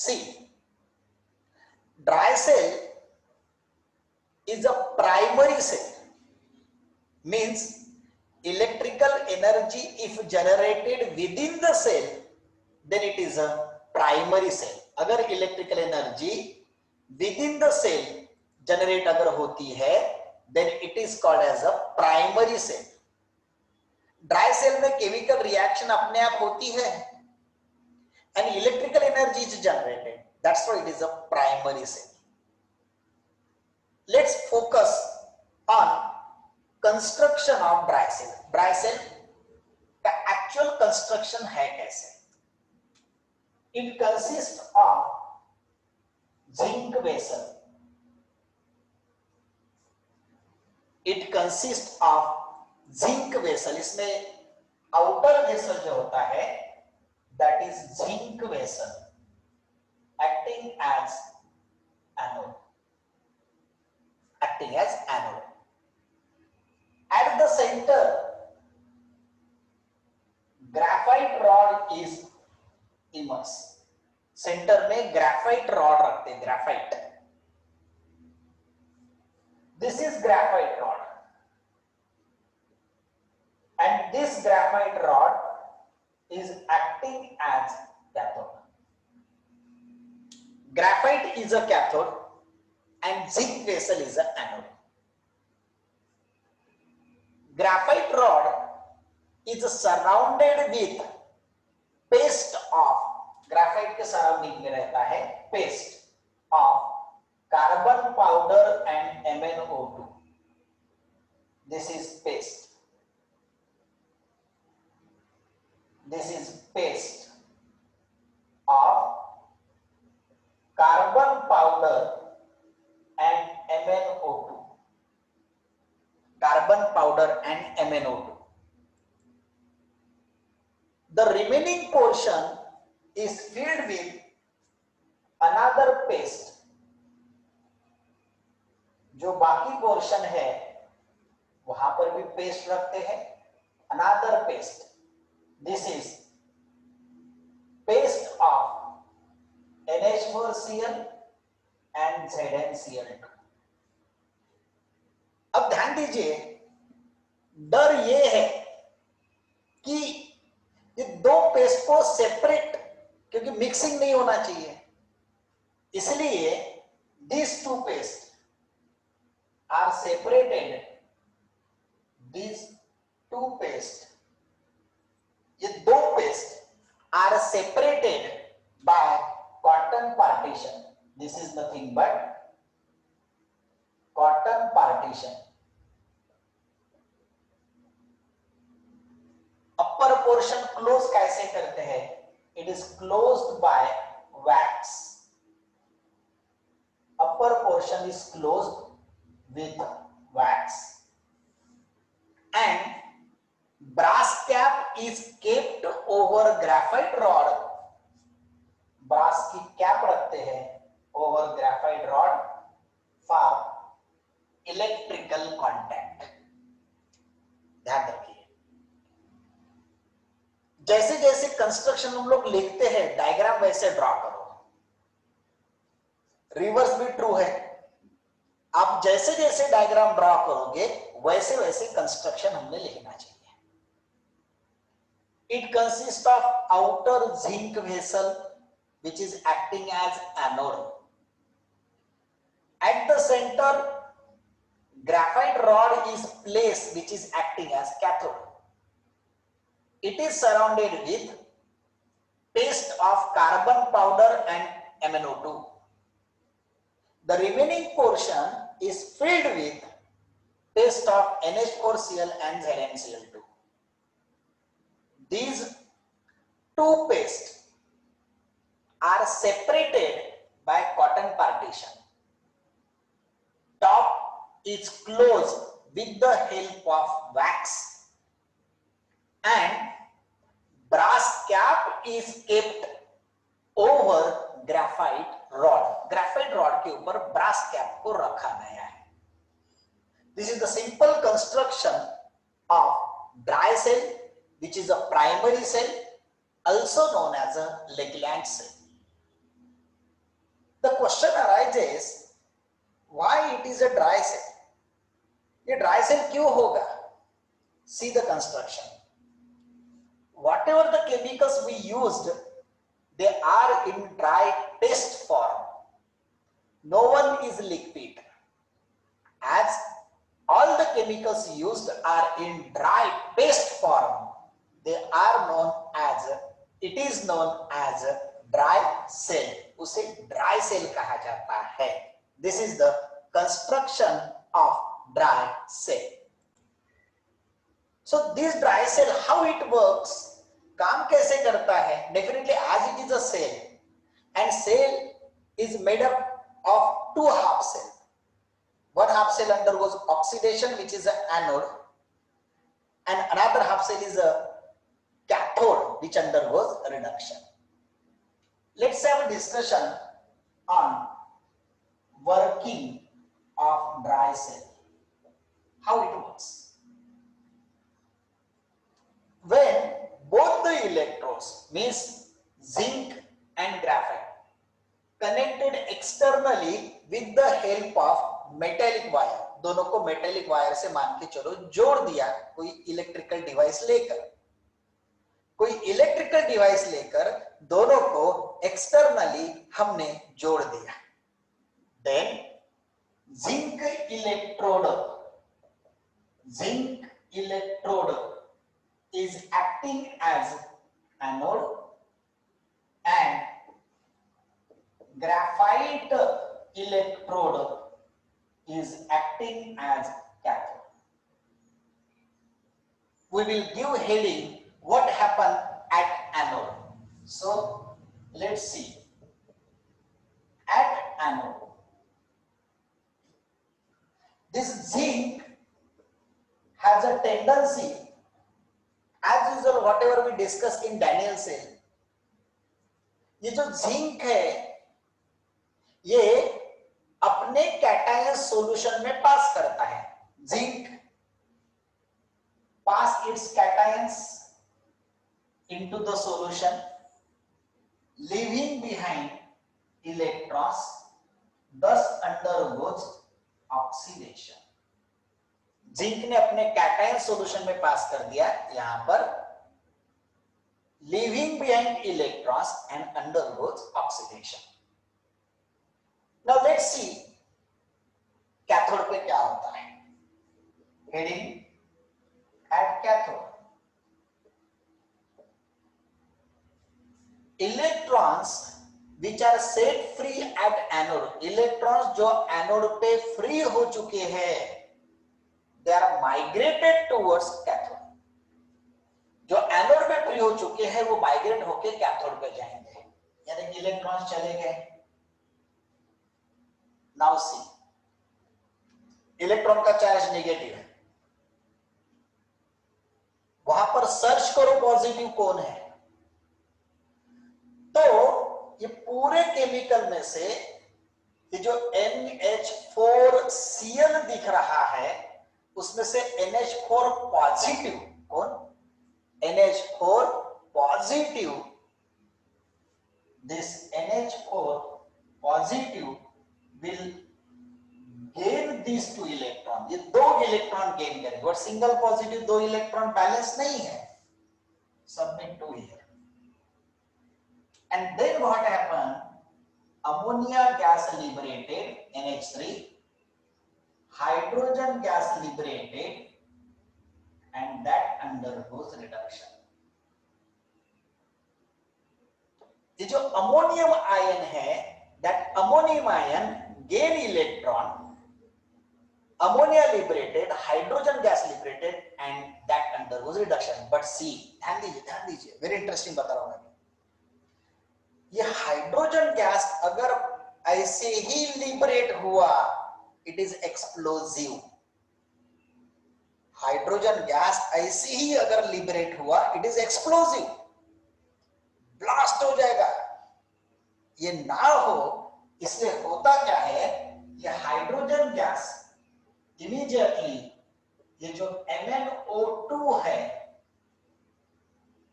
See, dry cell is a primary cell, means electrical energy if generated within the cell, then it is a primary cell. अगर electrical energy with in the sale generate अगर होती है, then it is called as a primary cell. Dry cell में chemical reaction अपने आप होती है and electrical energy is generated. That's why it is a primary cell. Let's focus on construction of dry cell. Dry cell का actual construction है कैसे? It consists of zinc vessel. It consists of zinc vessel. इसमें outer vessel जो होता है, that is zinc vessel, acting as anode. Acting as anode. At the center, graphite rod is immersed. Centre में graphite rod रखते हैं, graphite. This is graphite rod and this graphite rod is acting as cathode. Graphite is a cathode and zinc vessel is an anode. Graphite rod is surrounded with paste of, graphite के surrounding में रहता है paste of carbon powder and MnO2. This is paste. This is paste of carbon powder and MnO2. Carbon powder and MnO2. The remaining portion is filled with another paste. जो बाकी portion है वहां पर भी paste रखते हैं, another paste. This is paste of NH4Cl and ZnCl2. अब ध्यान दीजिए, डर ये है कि ये दो पेस्ट को सेपरेट, क्योंकि मिक्सिंग नहीं होना चाहिए, इसलिए these two paste are separated. These two paste, ये दो paste are separated by cotton partition. This is nothing but cotton partition. Upper portion close कैसे करते हैं? It is closed by wax. Upper portion is closed with wax. And brass cap is kept over graphite rod. brass की cap रखते हैं over graphite rod for electrical contact. ध्यान रखिए, जैसे जैसे कंस्ट्रक्शन हम लोग लिखते हैं डायग्राम वैसे ड्रॉ करो. रिवर्स भी ट्रू है, आप जैसे जैसे डायग्राम ड्रॉ करोगे वैसे वैसे कंस्ट्रक्शन हमने लिखना चाहिए. It consist of outer zinc vessel which is acting as anode. At the center, graphite rod is placed which is acting as cathode. It is surrounded with paste of carbon powder and MnO2. The remaining portion is filled with paste of NH4Cl and ZnCl2. These two pastes are separated by cotton partition. Top is closed with the help of wax and brass cap is kept over graphite rod. Graphite rod के ऊपर brass cap को रखा गया है. This is the simple construction of dry cell, which is a primary cell, also known as a Lecland cell. The question arises, why it is a dry cell? ये dry cell क्यों होगा? See the construction. Whatever the chemicals we used, they are in dry paste form. No one is liquid. As all the chemicals used are in dry paste form, they are known as, it is known as dry cell. उसे dry cell कहा जाता है. This is the construction of dry cell. So this dry cell, how it works, काम कैसे करता है? Definitely as it is a cell, and cell is made up of two half cells. One half cell undergoes oxidation, which is an anode, and another half cell is a cathode, which undergoes reduction. Let's have a discussion on working of dry cell. How it works? When both the electrodes, means zinc and graphite, connected externally with the help of metallic wire, दोनों को metallic wire से मान के चलो जोड़ दिया, कोई electrical device लेकर दोनों को एक्सटर्नली हमने जोड़ दिया. Then zinc electrode is acting as anode and graphite electrode is acting as cathode. We will give heading what happened at anode. So let's see. At anode, this zinc has a tendency, as usual whatever we discussed in Daniell cell, ये जो zinc है ये अपने cation solution में पास करता है. Zinc pass it's cations into the solution, leaving behind electrons, thus undergoes oxidation. Zinc ने अपने कैटायन सॉल्यूशन में पास कर दिया यहां पर, leaving behind electrons and undergoes oxidation. Now let's see cathode पे क्या होता है. Heading at cathode. Electrons which are set free at anode, electrons जो एनोड पे फ्री हो चुके हैं, they are migrated towards cathode. जो एनोड पे फ्री हो चुके हैं वो माइग्रेट होके कैथोड पे जाएंगे, यानी इलेक्ट्रॉन्स चले गए. Now see, इलेक्ट्रॉन का चार्ज नेगेटिव है, वहां पर सर्च करो पॉजिटिव कौन है. तो ये पूरे केमिकल में से ये जो NH4Cl दिख रहा है उसमें से NH4 पॉजिटिव कौन, NH4 positive, this NH4 positive will gain these two electron. ये दो इलेक्ट्रॉन गेन करेंगे, और सिंगल पॉजिटिव दो इलेक्ट्रॉन बैलेंस नहीं है. Submit to here. And then what happened? Ammonia gas liberated, NH3, hydrogen gas liberated, and that undergoes reduction. ये जो ammonium ion है, that ammonium ion gain electron, ammonia liberated, hydrogen gas liberated, and that undergoes reduction. But see, ध्यान दीजिए, very interesting बता रहा हूं मैं. ये हाइड्रोजन गैस अगर ऐसे ही लिबरेट हुआ, it is explosive. Hydrogen gas ऐसे ही अगर लिबरेट हुआ, इट इज एक्सप्लोजिव, ब्लास्ट हो जाएगा. ये ना हो, इससे होता क्या है, ये हाइड्रोजन गैस इमीडिएटली ये जो MnO2 है,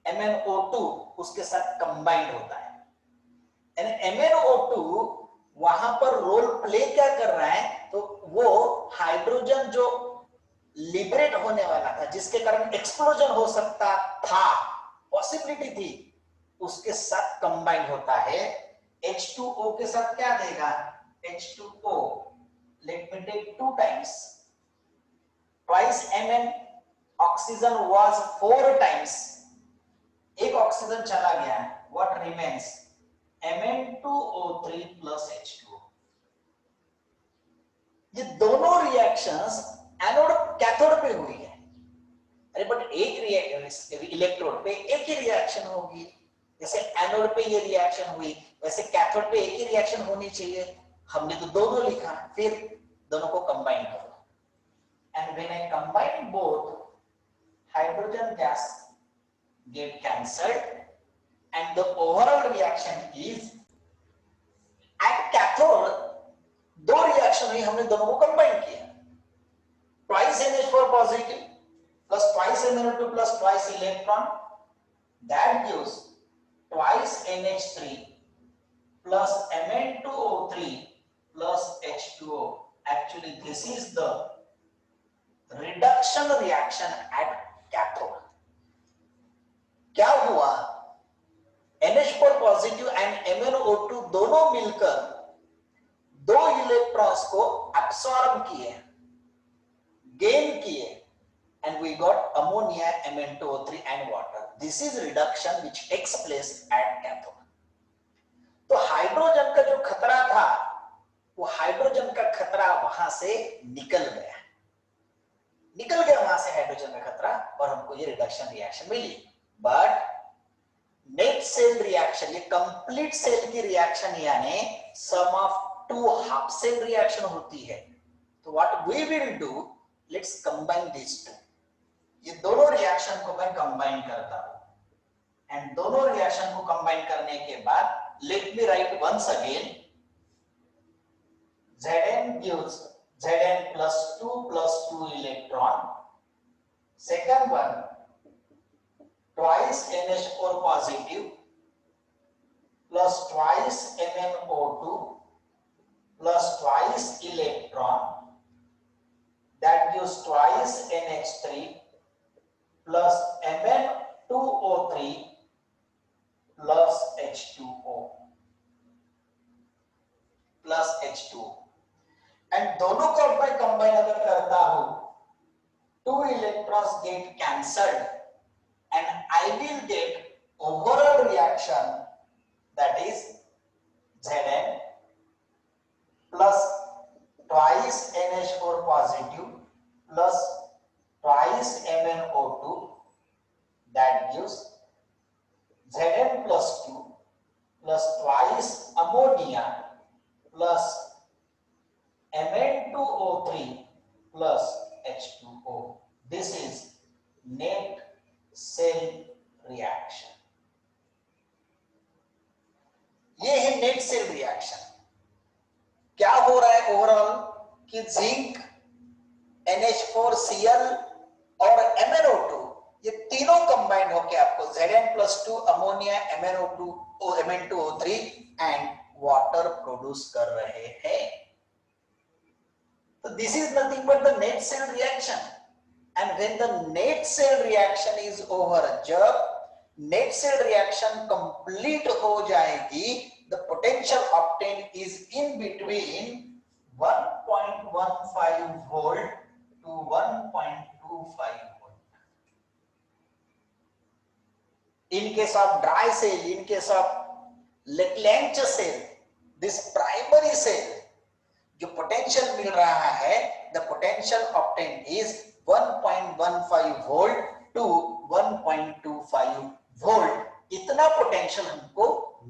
MnO2 उसके साथ कंबाइंड होता है. And MnO2 वहां पर रोल प्ले क्या कर रहा है, तो वो हाइड्रोजन जो लिबरेट होने वाला था, जिसके कारण एक्सप्लोजन हो सकता था, पॉसिबिलिटी थी, उसके साथ कंबाइन होता है। H2O के साथ क्या देगा, H2O, let me take 2 times, twice Mn, oxygen was 4 times, एक ऑक्सीजन चला गया, what remains, Mn2O3 plus H2O। ये दोनों रिएक्शंस एनोड कैथोड पे हुई है। अरे बट एक इलेक्ट्रोड पे एक ही रिएक्शन होगी, जैसे एनोड पे ये रिएक्शन हुई, वैसे कैथोड पे एक ही रिएक्शन होनी चाहिए। हमने तो दोनों लिखा, फिर दोनों को कंबाइन करो, and when I combine both, hydrogen gas get cancelled and the overall reaction is, at cathode दो रिएक्शन हुई, हमने दोनों को कंबाइन किया, twice NH4 positive plus twice MnO2 plus twice electron, that gives twice NH3 plus Mn2O3 plus H2O। Actually this is the reduction reaction at cathode। क्या हुआ, NH4 positive and MnO2 दोनों मिलकर दो इलेक्ट्रॉन्स को absorb किए, gain किए, and we got ammonia, Mn2O3 and water। This is reduction which takes place at cathode। तो hydrogen का जो खतरा था, वो हाइड्रोजन का खतरा वहां से निकल गया, वहां से हाइड्रोजन का खतरा, और हमको ये रिडक्शन रिएक्शन मिली। बट नेट सेल रिएक्शन, ये कंप्लीट सेल की रिएक्शन यानी sum of two half cell reaction होती है। तो what we will do, let's combine this two. ये दोनों रिएक्शन को मैं कंबाइन करता हूं, एंड दोनों रिएक्शन को कंबाइन करने के बाद let me write once again, Zn gives Zn plus 2 electron, second one twice NH4 positive plus twice MnO2 plus twice electron, that gives twice NH3 plus Mn2O3 plus H2O plus H2O। And दोनों को मैं combine अगर करता हूं, 2 electrons get cancelled and I will get overall reaction, that is Zn plus twice NH4 positive plus twice MnO2, that gives Zn plus 2 plus twice ammonia plus Mn2O3 plus H2O। This is net cell reaction। ये है net cell reaction. क्या हो रहा है overall कि zinc, NH4Cl और MnO2 ये तीनों कंबाइन होके आपको Zn+2 ammonia, Mn2O3 and water produce कर रहे हैं। So this is nothing but the net cell reaction, and when the net cell reaction is over, जब net cell reaction complete हो जाएगी, the potential obtained is in between 1.15 volt to 1.25 volt। In case of dry cell, in case of Leclanche cell, this primary cell जो potential मिल रहा है, the potential obtain is 1.15 volt to 1.25 volt. इतना potential हमको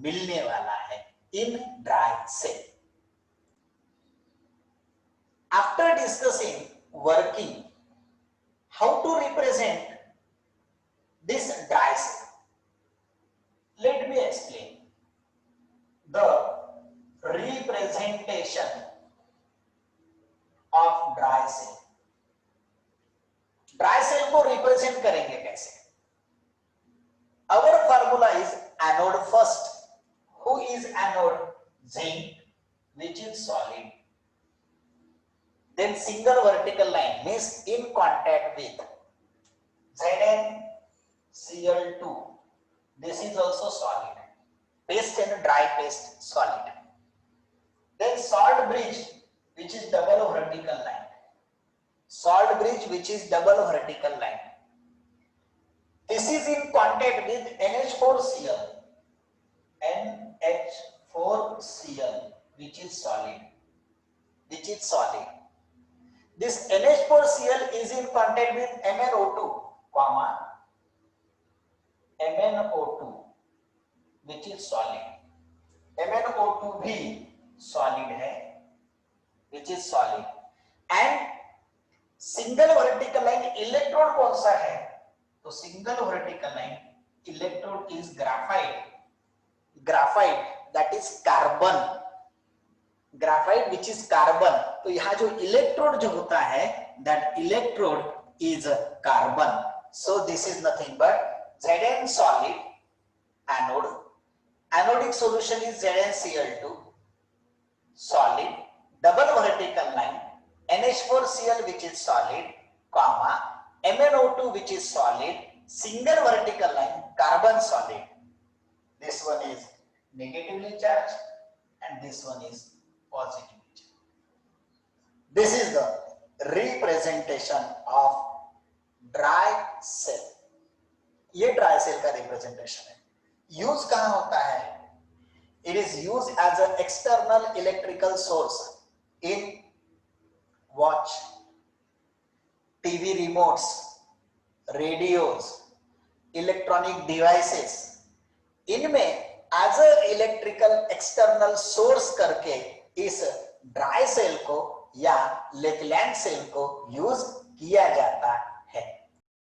मिलने वाला है in dry cell. After discussing working how to represent this dry cell, let me explain the representation of dry cell. Dry cell को represent करेंगे कैसे? Our formula is anode first. Who is anode? Zinc, which is solid. Then single vertical line means in contact with ZnCl2. This is also solid. Paste and dry paste, solid. Then salt bridge, which is double vertical line. Salt bridge, which is double vertical line. This is in contact with NH4Cl. NH4Cl, which is solid. Which is solid. This NH4Cl is in contact with MnO2, comma, MnO2, which is solid. MnO2 भी solid है, which is solid. And single vertical line electrode कौन सा है? तो single vertical line electrode is graphite. Graphite, that is carbon. Graphite, which is carbon. तो यहाँ जो electrode जो होता है, that electrode is carbon. So this is nothing but Zn solid anode. Anodic solution is ZnCl2 solid, double vertical line, NH4Cl which is solid, comma, MnO2 which is solid, single vertical line, carbon solid. This one is negatively charged and this one is positively charged. This is the representation of dry cell. ये dry cell का representation है. Use कहां होता है? It is used as an external electrical source in watch, TV remotes, radios, electronic devices. इनमें as a electrical external source करके इस dry cell को या लेकलैंड सेल को यूज किया जाता है.